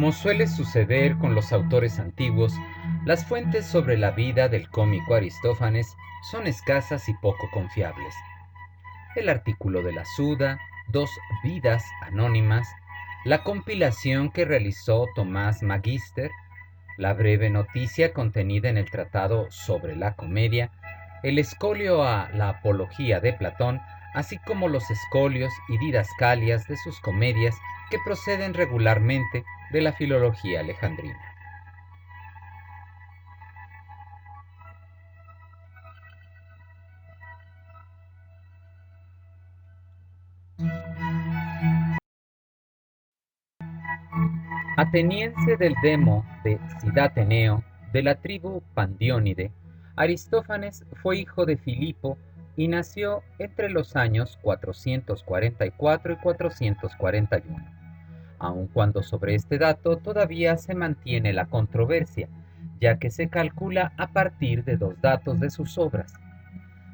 Como suele suceder con los autores antiguos, las fuentes sobre la vida del cómico Aristófanes son escasas y poco confiables. El artículo de la Suda, dos vidas anónimas, la compilación que realizó Tomás Magister, la breve noticia contenida en el tratado sobre la comedia, el escolio a la apología de Platón, así como los escolios y didascalias de sus comedias que proceden regularmente de la filología alejandrina. Ateniense del demo de Cidateneo, de la tribu Pandiónide, Aristófanes fue hijo de Filipo y nació entre los años 444 y 441, aun cuando sobre este dato todavía se mantiene la controversia, ya que se calcula a partir de dos datos de sus obras.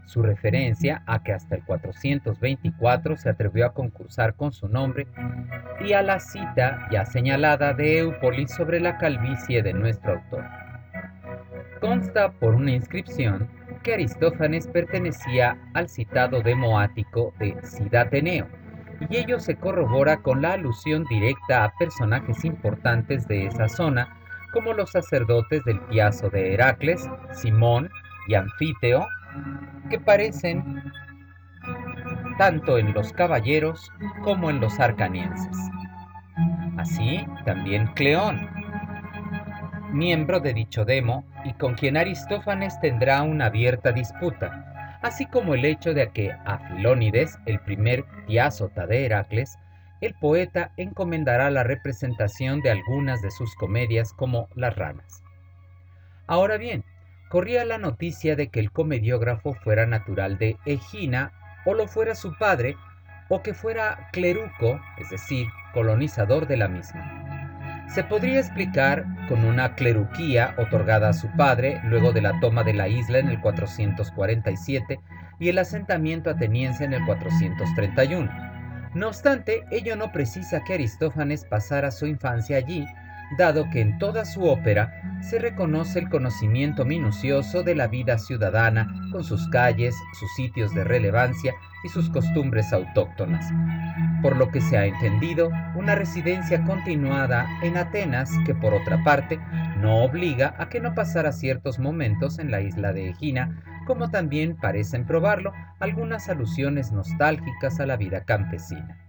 Su referencia a que hasta el 424 se atrevió a concursar con su nombre y a la cita ya señalada de Éupolis sobre la calvicie de nuestro autor. Consta por una inscripción que Aristófanes pertenecía al citado demo ático de Cidateneo, y ello se corrobora con la alusión directa a personajes importantes de esa zona, como los sacerdotes del piazo de Heracles, Simón y Anfíteo, que parecen tanto en los caballeros como en los arcanienses. Así también Cleón, miembro de dicho demo y con quien Aristófanes tendrá una abierta disputa, así como el hecho de que a Filónides, el primer piázota de Heracles, el poeta encomendará la representación de algunas de sus comedias como Las ranas. Ahora bien, corría la noticia de que el comediógrafo fuera natural de Egina, o lo fuera su padre, o que fuera cleruco, es decir, colonizador de la misma. Se podría explicar con una cleruquía otorgada a su padre luego de la toma de la isla en el 447 y el asentamiento ateniense en el 431. No obstante, ello no precisa que Aristófanes pasara su infancia allí, dado que en toda su ópera se reconoce el conocimiento minucioso de la vida ciudadana, con sus calles, sus sitios de relevancia y sus costumbres autóctonas. Por lo que se ha entendido una residencia continuada en Atenas que, por otra parte, no obliga a que no pasara ciertos momentos en la isla de Egina, como también parecen probarlo algunas alusiones nostálgicas a la vida campesina.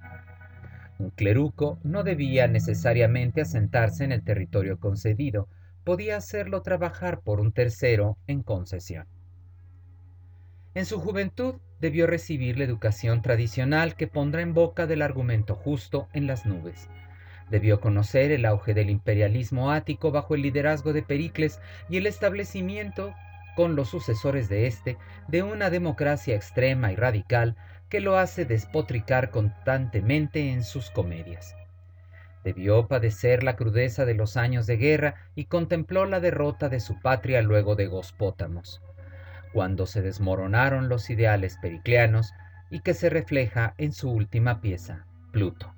Un cleruco no debía necesariamente asentarse en el territorio concedido, podía hacerlo trabajar por un tercero en concesión. En su juventud debió recibir la educación tradicional que pondrá en boca del argumento justo en las nubes. Debió conocer el auge del imperialismo ático bajo el liderazgo de Pericles y el establecimiento, con los sucesores de este, de una democracia extrema y radical que lo hace despotricar constantemente en sus comedias. Debió padecer la crudeza de los años de guerra y contempló la derrota de su patria luego de Gospótamos, cuando se desmoronaron los ideales pericleanos, y que se refleja en su última pieza, Pluto.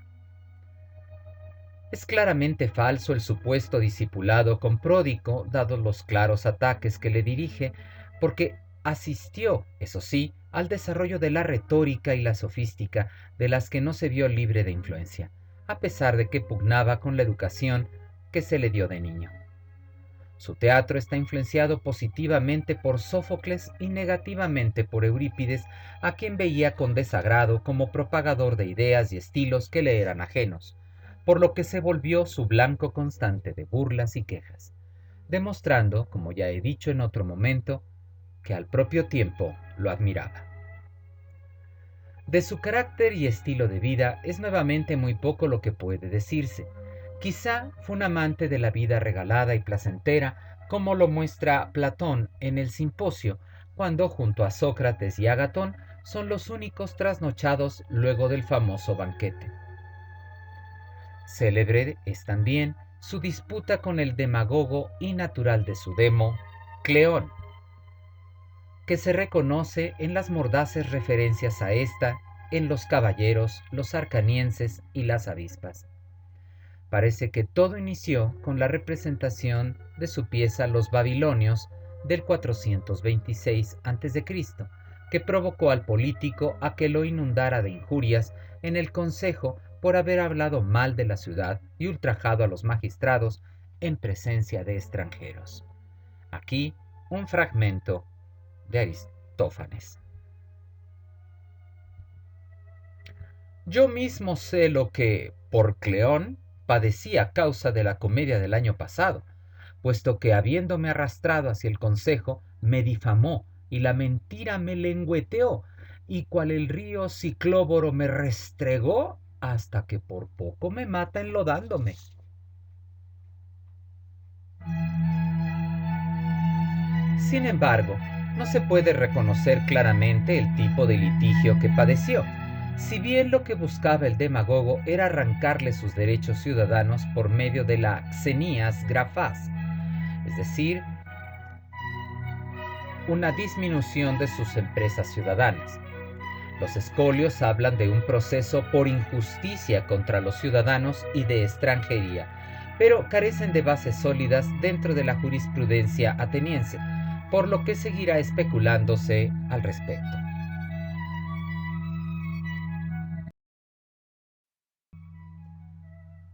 Es claramente falso el supuesto discipulado con Pródico, dados los claros ataques que le dirige, porque asistió, eso sí, al desarrollo de la retórica y la sofística, de las que no se vio libre de influencia, a pesar de que pugnaba con la educación que se le dio de niño. Su teatro está influenciado positivamente por Sófocles y negativamente por Eurípides, a quien veía con desagrado como propagador de ideas y estilos que le eran ajenos, por lo que se volvió su blanco constante de burlas y quejas, demostrando, como ya he dicho en otro momento, que al propio tiempo lo admiraba. De su carácter y estilo de vida es nuevamente muy poco lo que puede decirse. Quizá fue un amante de la vida regalada y placentera, como lo muestra Platón en el Simposio, cuando junto a Sócrates y Agatón son los únicos trasnochados luego del famoso banquete. Célebre es también su disputa con el demagogo y natural de su demo, Cleón, que se reconoce en las mordaces referencias a esta en los caballeros, los arcanienses y las avispas. Parece que todo inició con la representación de su pieza Los Babilonios del 426 a.C., que provocó al político a que lo inundara de injurias en el consejo por haber hablado mal de la ciudad y ultrajado a los magistrados en presencia de extranjeros. Aquí un fragmento de Aristófanes. Yo mismo sé lo que, por Cleón, padecí a causa de la comedia del año pasado, puesto que habiéndome arrastrado hacia el consejo, me difamó y la mentira me lengüeteó, y cual el río Ciclóboro me restregó hasta que por poco me mata enlodándome. Sin embargo, no se puede reconocer claramente el tipo de litigio que padeció, si bien lo que buscaba el demagogo era arrancarle sus derechos ciudadanos por medio de la xenías grafás, es decir, una disminución de sus empresas ciudadanas. Los escolios hablan de un proceso por injusticia contra los ciudadanos y de extranjería, pero carecen de bases sólidas dentro de la jurisprudencia ateniense, por lo que seguirá especulándose al respecto.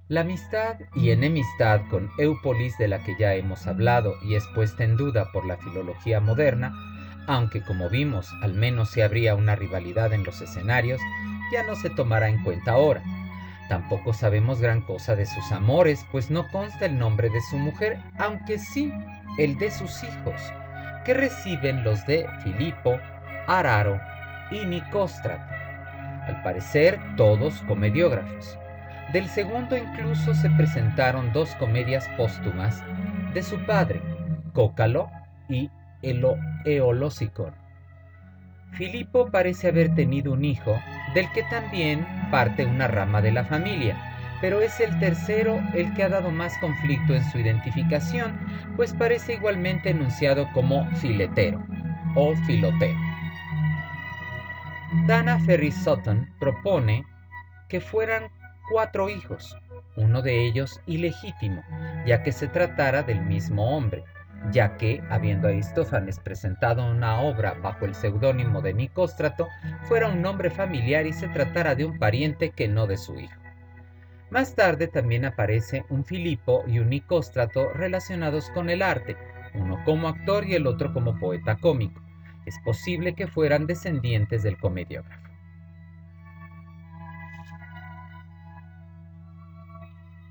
La amistad y enemistad con Éupolis, de la que ya hemos hablado y es puesta en duda por la filología moderna, aunque como vimos al menos se habría una rivalidad en los escenarios, ya no se tomará en cuenta ahora. Tampoco sabemos gran cosa de sus amores, pues no consta el nombre de su mujer, aunque sí el de sus hijos, que reciben los de Filipo, Araro y Nicóstrato, al parecer todos comediógrafos. Del segundo incluso se presentaron dos comedias póstumas de su padre, Cócalo y Eolosicón. Filipo parece haber tenido un hijo, del que también parte una rama de la familia, pero es el tercero el que ha dado más conflicto en su identificación, pues parece igualmente enunciado como filetero o filotero. Dana Ferris Sutton propone que fueran 4 hijos, uno de ellos ilegítimo, ya que se tratara del mismo hombre, ya que, habiendo Aristófanes presentado una obra bajo el seudónimo de Nicóstrato, fuera un nombre familiar y se tratara de un pariente que no de su hijo. Más tarde también aparece un Filipo y un Nicóstrato relacionados con el arte, uno como actor y el otro como poeta cómico. Es posible que fueran descendientes del comediógrafo.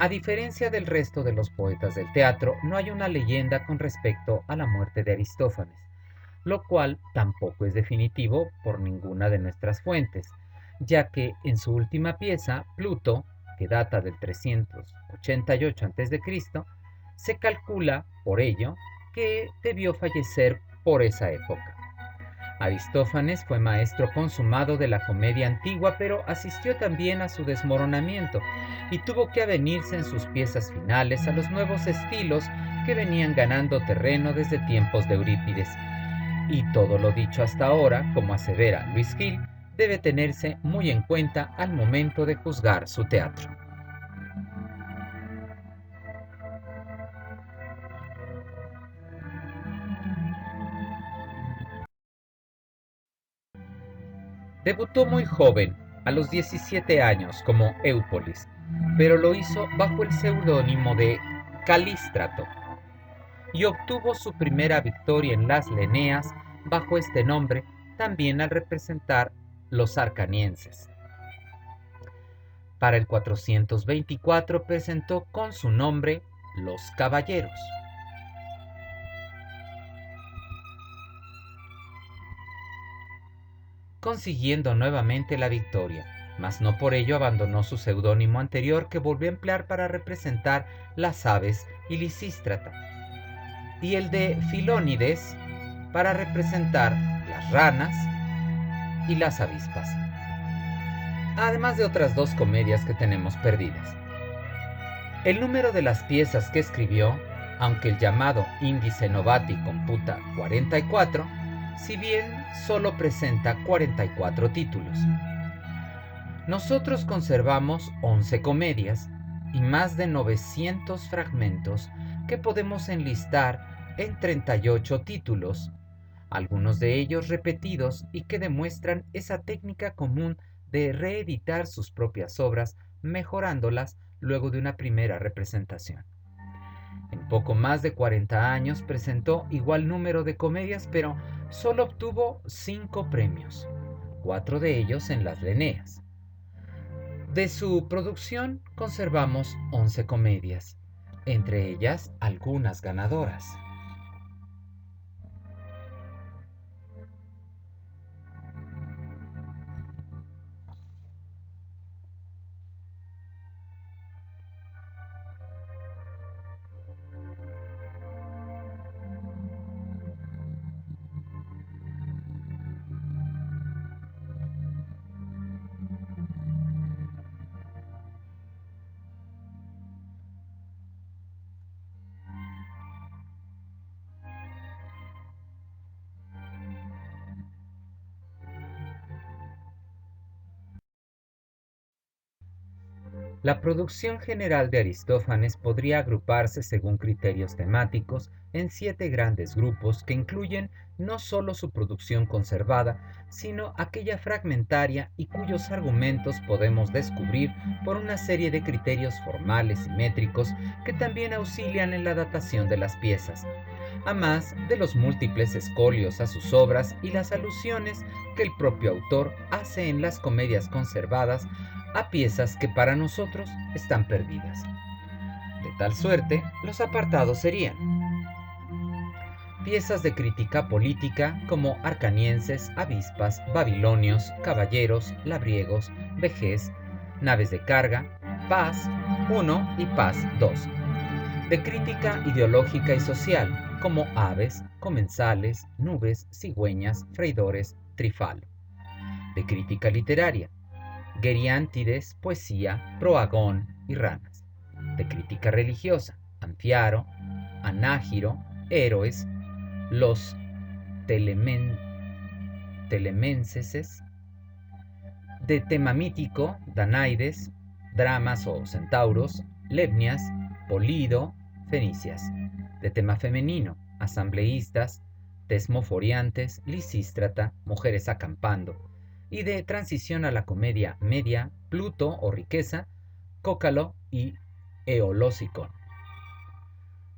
A diferencia del resto de los poetas del teatro, no hay una leyenda con respecto a la muerte de Aristófanes, lo cual tampoco es definitivo por ninguna de nuestras fuentes, ya que en su última pieza, Pluto, que data del 388 a.C., se calcula, por ello, que debió fallecer por esa época. Aristófanes fue maestro consumado de la comedia antigua, pero asistió también a su desmoronamiento y tuvo que avenirse en sus piezas finales a los nuevos estilos que venían ganando terreno desde tiempos de Eurípides. Y todo lo dicho hasta ahora, como asevera Luis Gil, debe tenerse muy en cuenta al momento de juzgar su teatro. Debutó muy joven, a los 17 años, como Éupolis, pero lo hizo bajo el seudónimo de Calístrato y obtuvo su primera victoria en las Leneas bajo este nombre, también al representar los arcanienses. Para el 424 presentó con su nombre Los Caballeros. Consiguiendo nuevamente la victoria, mas no por ello abandonó su seudónimo anterior, que volvió a emplear para representar las aves y Lisístrata, y el de Filónides para representar las ranas y las avispas, además de otras 2 comedias que tenemos perdidas. El número de las piezas que escribió, aunque el llamado índice Novati computa 44, si bien solo presenta 44 títulos. Nosotros conservamos 11 comedias, y más de 900 fragmentos que podemos enlistar en 38 títulos, algunos de ellos repetidos y que demuestran esa técnica común de reeditar sus propias obras, mejorándolas luego de una primera representación. En poco más de 40 años presentó igual número de comedias, pero solo obtuvo 5 premios, 4 de ellos en las Leneas. De su producción conservamos 11 comedias, entre ellas algunas ganadoras. La producción general de Aristófanes podría agruparse según criterios temáticos en 7 grandes grupos que incluyen no solo su producción conservada, sino aquella fragmentaria y cuyos argumentos podemos descubrir por una serie de criterios formales y métricos que también auxilian en la datación de las piezas, a más de los múltiples escolios a sus obras y las alusiones que el propio autor hace en las comedias conservadas a piezas que para nosotros están perdidas. De tal suerte, los apartados serían piezas de crítica política como arcanienses, avispas, babilonios, caballeros, labriegos, vejez, naves de carga, paz 1 y paz 2. De crítica ideológica y social como aves, comensales, nubes, cigüeñas, freidores, trifalo. De crítica literaria, Geriántides, poesía, proagón y ranas. De crítica religiosa, Anfiaro, Anágiro, héroes, los telemenses. De tema mítico, Danaides, dramas o centauros, Lemnias, Polido, fenicias. De tema femenino, asambleístas, tesmoforiantes, lisístrata, mujeres acampando. Y de transición a la comedia media, Pluto o riqueza, Cócalo y Eolósicon.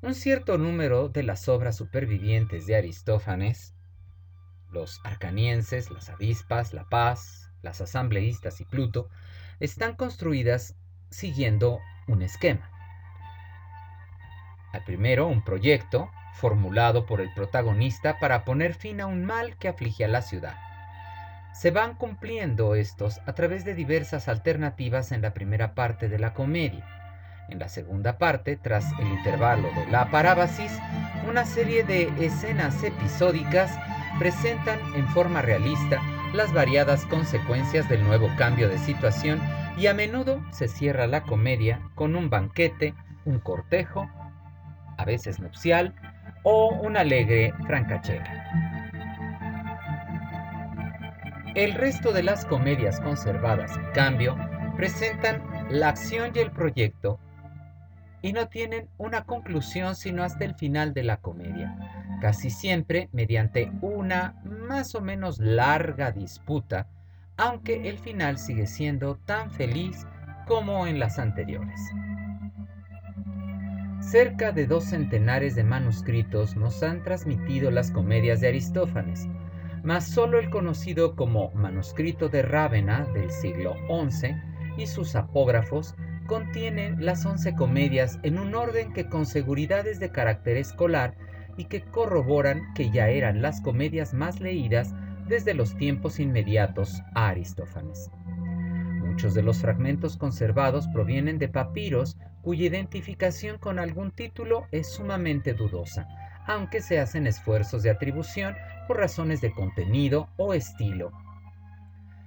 Un cierto número de las obras supervivientes de Aristófanes, los arcanienses, las avispas, la paz, las asambleístas y Pluto, están construidas siguiendo un esquema. Al primero, un proyecto formulado por el protagonista para poner fin a un mal que aflige a la ciudad. Se van cumpliendo estos a través de diversas alternativas en la primera parte de la comedia. En la segunda parte, tras el intervalo de la parábasis, una serie de escenas episódicas presentan en forma realista las variadas consecuencias del nuevo cambio de situación y a menudo se cierra la comedia con un banquete, un cortejo, a veces nupcial, o una alegre francachela. El resto de las comedias conservadas, en cambio, presentan la acción y el proyecto y no tienen una conclusión sino hasta el final de la comedia, casi siempre mediante una más o menos larga disputa, aunque el final sigue siendo tan feliz como en las anteriores. Cerca de 2 centenares de manuscritos nos han transmitido las comedias de Aristófanes, mas solo el conocido como Manuscrito de Rávena del siglo XI y sus apógrafos contienen las 11 comedias en un orden que con seguridad es de carácter escolar y que corroboran que ya eran las comedias más leídas desde los tiempos inmediatos a Aristófanes. Muchos de los fragmentos conservados provienen de papiros cuya identificación con algún título es sumamente dudosa, aunque se hacen esfuerzos de atribución por razones de contenido o estilo.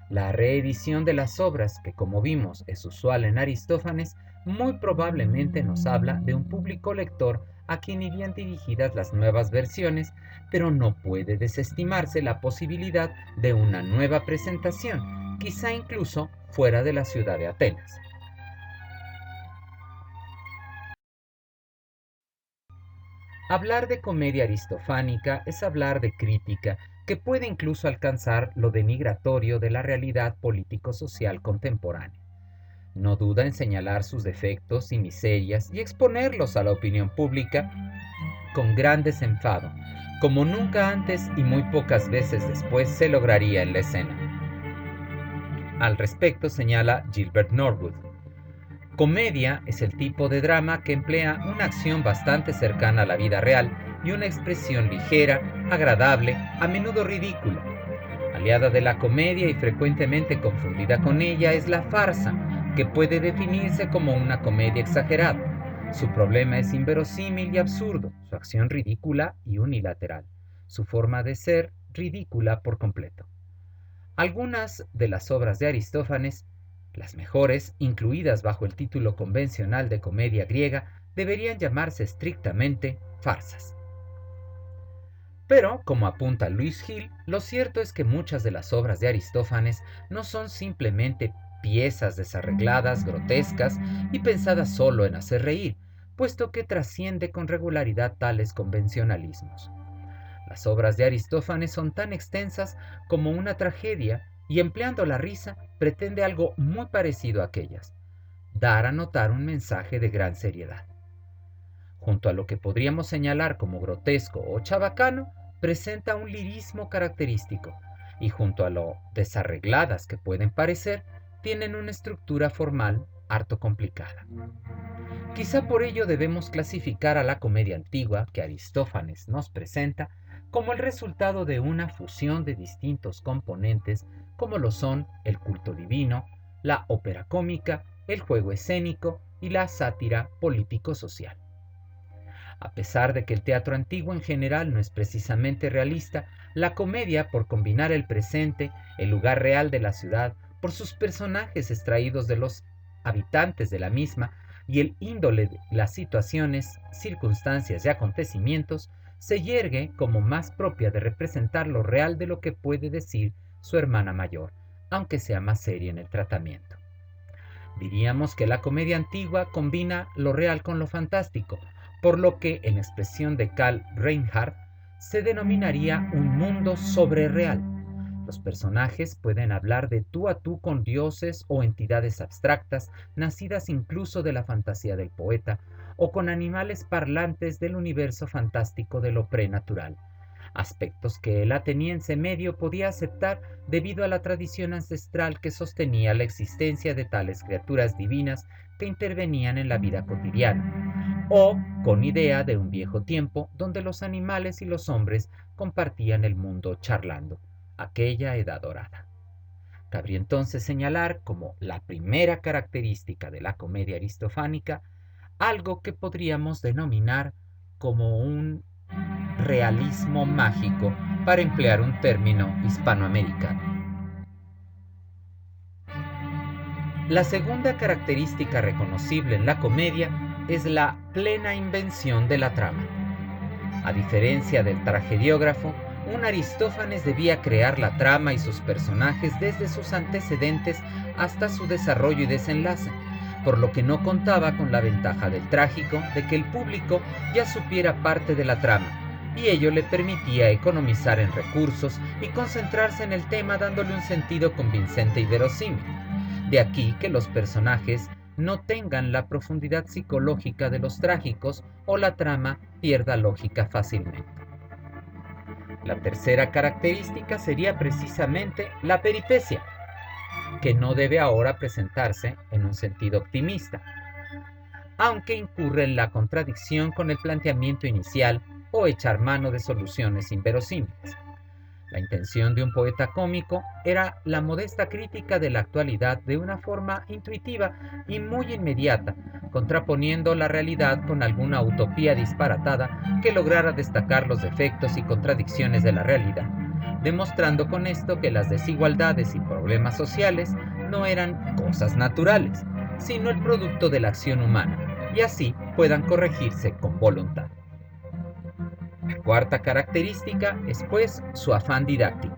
La reedición de las obras, que como vimos es usual en Aristófanes, muy probablemente nos habla de un público lector a quien irían dirigidas las nuevas versiones, pero no puede desestimarse la posibilidad de una nueva presentación, quizá incluso fuera de la ciudad de Atenas. Hablar de comedia aristofánica es hablar de crítica que puede incluso alcanzar lo denigratorio de la realidad político-social contemporánea. No duda en señalar sus defectos y miserias y exponerlos a la opinión pública con gran desenfado, como nunca antes y muy pocas veces después se lograría en la escena. Al respecto señala Gilbert Norwood: comedia es el tipo de drama que emplea una acción bastante cercana a la vida real y una expresión ligera, agradable, a menudo ridícula. Aliada de la comedia y frecuentemente confundida con ella es la farsa, que puede definirse como una comedia exagerada. Su problema es inverosímil y absurdo, su acción ridícula y unilateral, su forma de ser ridícula por completo. Algunas de las obras de Aristófanes, las mejores, incluidas bajo el título convencional de comedia griega, deberían llamarse estrictamente farsas. Pero, como apunta Luis Hill, lo cierto es que muchas de las obras de Aristófanes no son simplemente piezas desarregladas, grotescas y pensadas solo en hacer reír, puesto que trasciende con regularidad tales convencionalismos. Las obras de Aristófanes son tan extensas como una tragedia y empleando la risa pretende algo muy parecido a aquellas: dar a notar un mensaje de gran seriedad. Junto a lo que podríamos señalar como grotesco o chabacano, presenta un lirismo característico, y junto a lo desarregladas que pueden parecer, tienen una estructura formal harto complicada. Quizá por ello debemos clasificar a la comedia antigua que Aristófanes nos presenta como el resultado de una fusión de distintos componentes como lo son el culto divino, la ópera cómica, el juego escénico y la sátira político-social. A pesar de que el teatro antiguo en general no es precisamente realista, la comedia, por combinar el presente, el lugar real de la ciudad, por sus personajes extraídos de los habitantes de la misma y el índole de las situaciones, circunstancias y acontecimientos, se yergue como más propia de representar lo real de lo que puede decir su hermana mayor, aunque sea más seria en el tratamiento. Diríamos que la comedia antigua combina lo real con lo fantástico, por lo que, en expresión de Karl Reinhardt, se denominaría un mundo sobrereal. Los personajes pueden hablar de tú a tú con dioses o entidades abstractas, nacidas incluso de la fantasía del poeta, o con animales parlantes del universo fantástico de lo prenatural, aspectos que el ateniense medio podía aceptar debido a la tradición ancestral que sostenía la existencia de tales criaturas divinas que intervenían en la vida cotidiana, o con idea de un viejo tiempo donde los animales y los hombres compartían el mundo charlando, aquella edad dorada. Cabría entonces señalar como la primera característica de la comedia aristofánica algo que podríamos denominar como un realismo mágico, para emplear un término hispanoamericano. La segunda característica reconocible en la comedia es la plena invención de la trama. A diferencia del tragediógrafo, un Aristófanes debía crear la trama y sus personajes desde sus antecedentes hasta su desarrollo y desenlace, por lo que no contaba con la ventaja del trágico de que el público ya supiera parte de la trama, y ello le permitía economizar en recursos y concentrarse en el tema dándole un sentido convincente y verosímil. De aquí que los personajes no tengan la profundidad psicológica de los trágicos o la trama pierda lógica fácilmente. La tercera característica sería precisamente la peripecia, que no debe ahora presentarse en un sentido optimista, aunque incurre en la contradicción con el planteamiento inicial o echar mano de soluciones inverosímiles. La intención de un poeta cómico era la modesta crítica de la actualidad de una forma intuitiva y muy inmediata, contraponiendo la realidad con alguna utopía disparatada que lograra destacar los defectos y contradicciones de la realidad, demostrando con esto que las desigualdades y problemas sociales no eran cosas naturales, sino el producto de la acción humana, y así puedan corregirse con voluntad. La cuarta característica es pues su afán didáctico.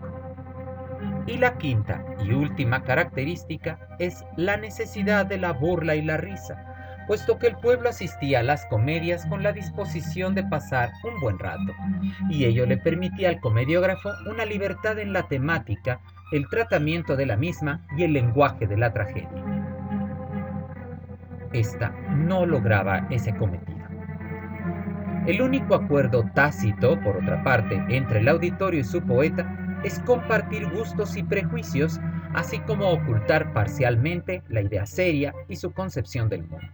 Y la quinta y última característica es la necesidad de la burla y la risa, puesto que el pueblo asistía a las comedias con la disposición de pasar un buen rato, y ello le permitía al comediógrafo una libertad en la temática, el tratamiento de la misma y el lenguaje de la tragedia. Esta no lograba ese cometido. El único acuerdo tácito, por otra parte, entre el auditorio y su poeta es compartir gustos y prejuicios, así como ocultar parcialmente la idea seria y su concepción del mundo.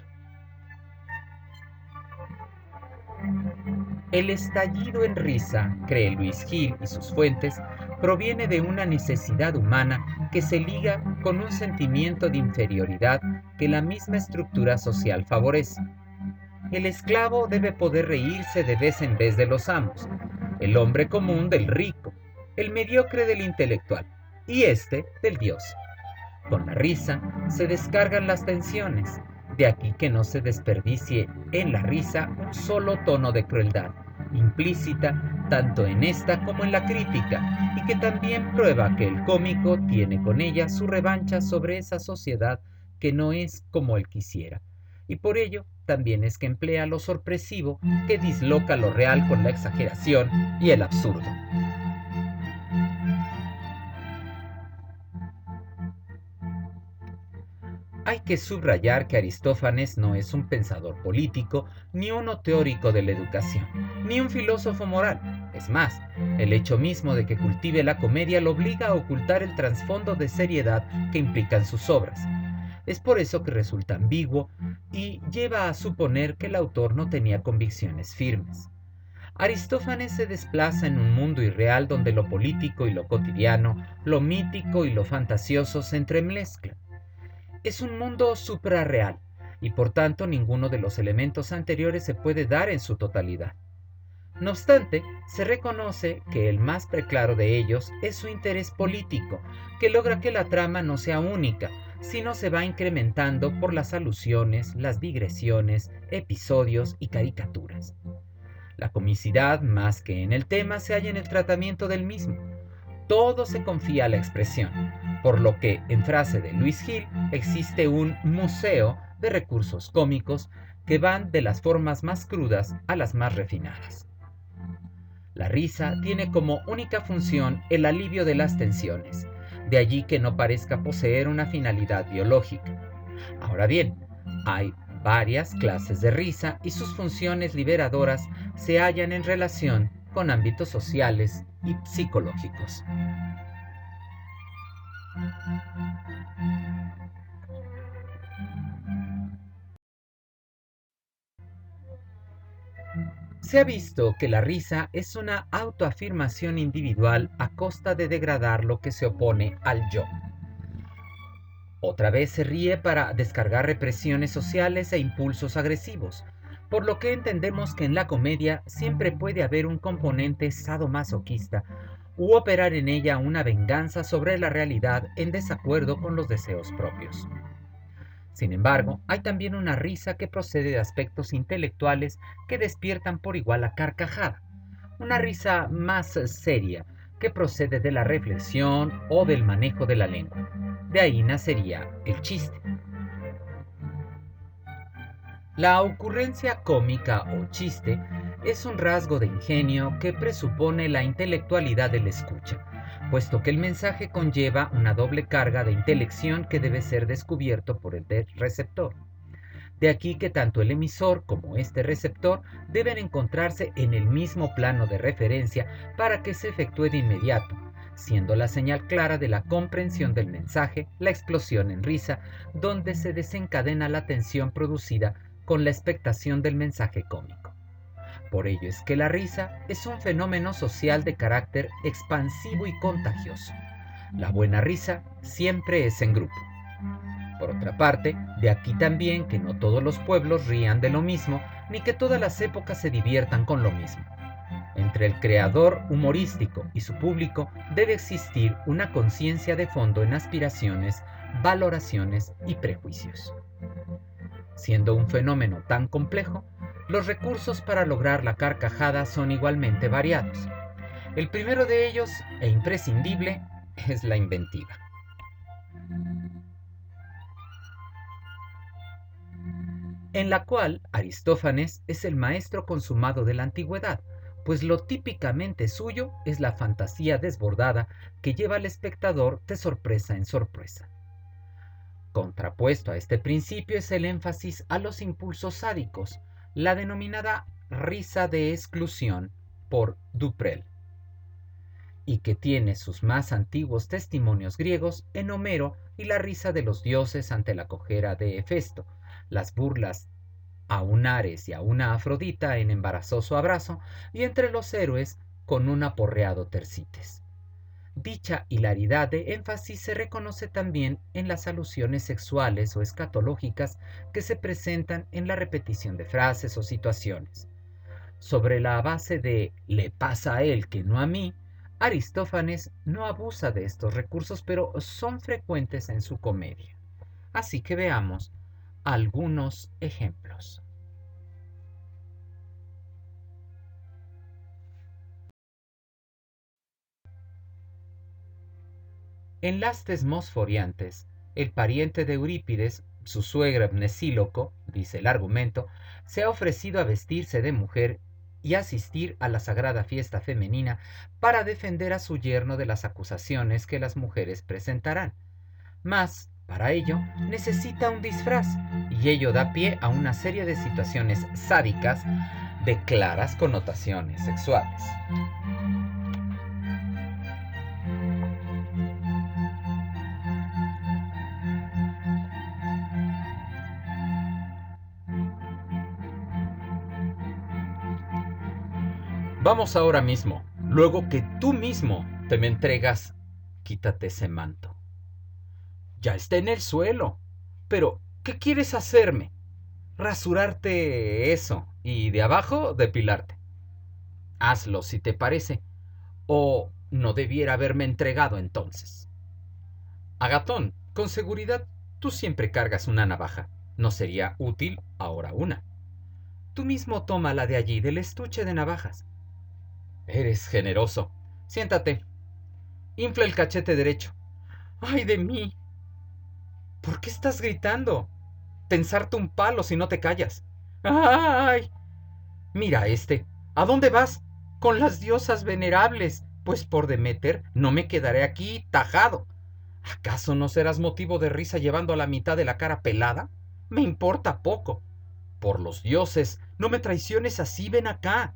El estallido en risa, cree Luis Gil y sus fuentes, proviene de una necesidad humana que se liga con un sentimiento de inferioridad que la misma estructura social favorece. El esclavo debe poder reírse de vez en vez de los amos, el hombre común del rico, el mediocre del intelectual y este del dios. Con la risa se descargan las tensiones, de aquí que no se desperdicie en la risa un solo tono de crueldad, implícita tanto en esta como en la crítica, y que también prueba que el cómico tiene con ella su revancha sobre esa sociedad que no es como él quisiera. Y por ello también es que emplea lo sorpresivo que disloca lo real con la exageración y el absurdo. Hay que subrayar que Aristófanes no es un pensador político, ni uno teórico de la educación, ni un filósofo moral. Es más, el hecho mismo de que cultive la comedia lo obliga a ocultar el trasfondo de seriedad que implican sus obras. Es por eso que resulta ambiguo y lleva a suponer que el autor no tenía convicciones firmes. Aristófanes se desplaza en un mundo irreal donde lo político y lo cotidiano, lo mítico y lo fantasioso se entremezclan. Es un mundo suprarreal y por tanto ninguno de los elementos anteriores se puede dar en su totalidad. No obstante, se reconoce que el más preclaro de ellos es su interés político, que logra que la trama no sea única, sino se va incrementando por las alusiones, las digresiones, episodios y caricaturas. La comicidad, más que en el tema, se halla en el tratamiento del mismo. Todo se confía a la expresión, por lo que, en frase de Luis Gil, existe un museo de recursos cómicos que van de las formas más crudas a las más refinadas. La risa tiene como única función el alivio de las tensiones, de allí que no parezca poseer una finalidad biológica. Ahora bien, hay varias clases de risa y sus funciones liberadoras se hallan en relación con ámbitos sociales y psicológicos. Se ha visto que la risa es una autoafirmación individual a costa de degradar lo que se opone al yo. Otra vez se ríe para descargar represiones sociales e impulsos agresivos, por lo que entendemos que en la comedia siempre puede haber un componente sadomasoquista u operar en ella una venganza sobre la realidad en desacuerdo con los deseos propios. Sin embargo, hay también una risa que procede de aspectos intelectuales que despiertan por igual la carcajada, una risa más seria que procede de la reflexión o del manejo de la lengua. De ahí nacería el chiste. La ocurrencia cómica o chiste es un rasgo de ingenio que presupone la intelectualidad del escucha, puesto que el mensaje conlleva una doble carga de intelección que debe ser descubierto por el receptor. De aquí que tanto el emisor como este receptor deben encontrarse en el mismo plano de referencia para que se efectúe de inmediato, siendo la señal clara de la comprensión del mensaje la explosión en risa, donde se desencadena la tensión producida con la expectación del mensaje cómico. Por ello es que la risa es un fenómeno social de carácter expansivo y contagioso. La buena risa siempre es en grupo. Por otra parte, de aquí también que no todos los pueblos rían de lo mismo, ni que todas las épocas se diviertan con lo mismo. Entre el creador humorístico y su público debe existir una conciencia de fondo en aspiraciones, valoraciones y prejuicios. Siendo un fenómeno tan complejo, los recursos para lograr la carcajada son igualmente variados. El primero de ellos, e imprescindible, es la inventiva. en la cual Aristófanes es el maestro consumado de la antigüedad, pues lo típicamente suyo es la fantasía desbordada que lleva al espectador de sorpresa en sorpresa. Contrapuesto a este principio es el énfasis a los impulsos sádicos, la denominada risa de exclusión por Duprel, y que tiene sus más antiguos testimonios griegos en Homero y la risa de los dioses ante la cojera de Hefesto, las burlas a un Ares y a una Afrodita en embarazoso abrazo, y entre los héroes con un aporreado Tersites. Dicha hilaridad de énfasis se reconoce también en las alusiones sexuales o escatológicas que se presentan en la repetición de frases o situaciones. Sobre la base de "le pasa a él que no a mí", Aristófanes no abusa de estos recursos, pero son frecuentes en su comedia. Así que veamos algunos ejemplos. En las Tesmosforiantes, el pariente de Eurípides, su suegro Mnesíloco, dice el argumento, se ha ofrecido a vestirse de mujer y asistir a la sagrada fiesta femenina para defender a su yerno de las acusaciones que las mujeres presentarán. Mas, para ello, necesita un disfraz, y ello da pie a una serie de situaciones sádicas de claras connotaciones sexuales. Vamos ahora mismo, luego que tú mismo te me entregas, quítate ese manto. Ya está en el suelo. Pero, ¿qué quieres hacerme? Rasurarte eso y de abajo depilarte. Hazlo si te parece. O no debiera haberme entregado entonces. Agatón, con seguridad tú siempre cargas una navaja. No sería útil ahora una. Tú mismo tómala de allí, del estuche de navajas. Eres generoso. Siéntate. Infla el cachete derecho. ¡Ay de mí! ¿Por qué estás gritando? Tensarte un palo si no te callas. ¡Ay! Mira ¿A dónde vas? Con las diosas venerables. Pues por Deméter no me quedaré aquí tajado. ¿Acaso no serás motivo de risa llevando a la mitad de la cara pelada? Me importa poco. Por los dioses, no me traiciones así, ven acá.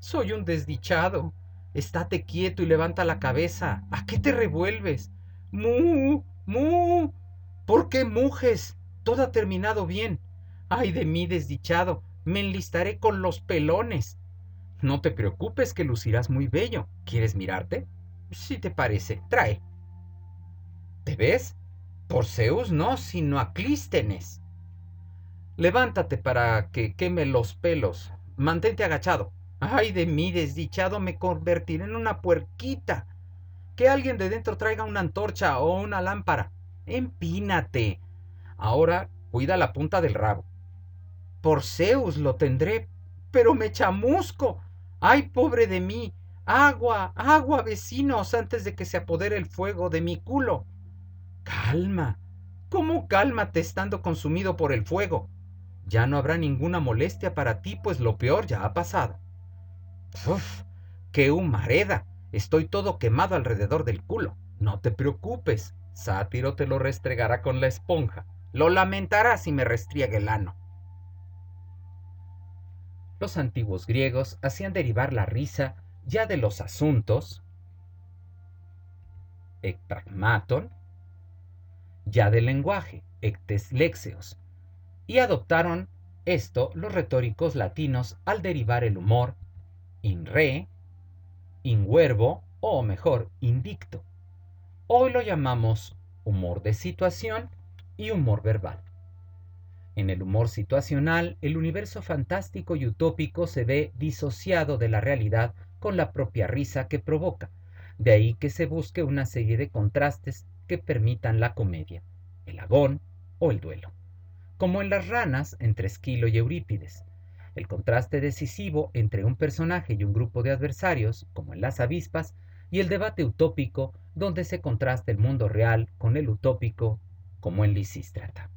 Soy un desdichado. Estate quieto y levanta la cabeza. ¿A qué te revuelves? ¡Mu! ¡Mu! ¿Por qué muges? Todo ha terminado bien. Ay de mí, desdichado. Me enlistaré con los pelones. No te preocupes, que lucirás muy bello. ¿Quieres mirarte? Si te parece, trae. ¿Te ves? Por Zeus no, sino a Clístenes. Levántate para que queme los pelos. Mantente agachado. Ay de mí, desdichado, me convertiré en una puerquita. Que alguien de dentro traiga una antorcha o una lámpara. Empínate. Ahora cuida la punta del rabo. Por Zeus lo tendré, pero me chamusco. Ay, pobre de mí. Agua, agua, vecinos, antes de que se apodere el fuego de mi culo. Calma. ¿Cómo cálmate estando consumido por el fuego? Ya no habrá ninguna molestia para ti, pues lo peor ya ha pasado. ¡Uf! ¡Qué humareda! Estoy todo quemado alrededor del culo. No te preocupes. Sátiro te lo restregará con la esponja. Lo lamentará si me restriegue el ano. Los antiguos griegos hacían derivar la risa ya de los asuntos, ekpragmaton, ya del lenguaje, ectesléxeos, y adoptaron esto los retóricos latinos al derivar el humor in re, in verbo, o mejor, indicto. Hoy lo llamamos humor de situación y humor verbal. En el humor situacional, el universo fantástico y utópico se ve disociado de la realidad con la propia risa que provoca. De ahí que se busque una serie de contrastes que permitan la comedia, el agón o el duelo. Como en Las ranas entre Esquilo y Eurípides. El contraste decisivo entre un personaje y un grupo de adversarios, como en Las avispas, y el debate utópico, donde se contrasta el mundo real con el utópico, como en Lisístrata.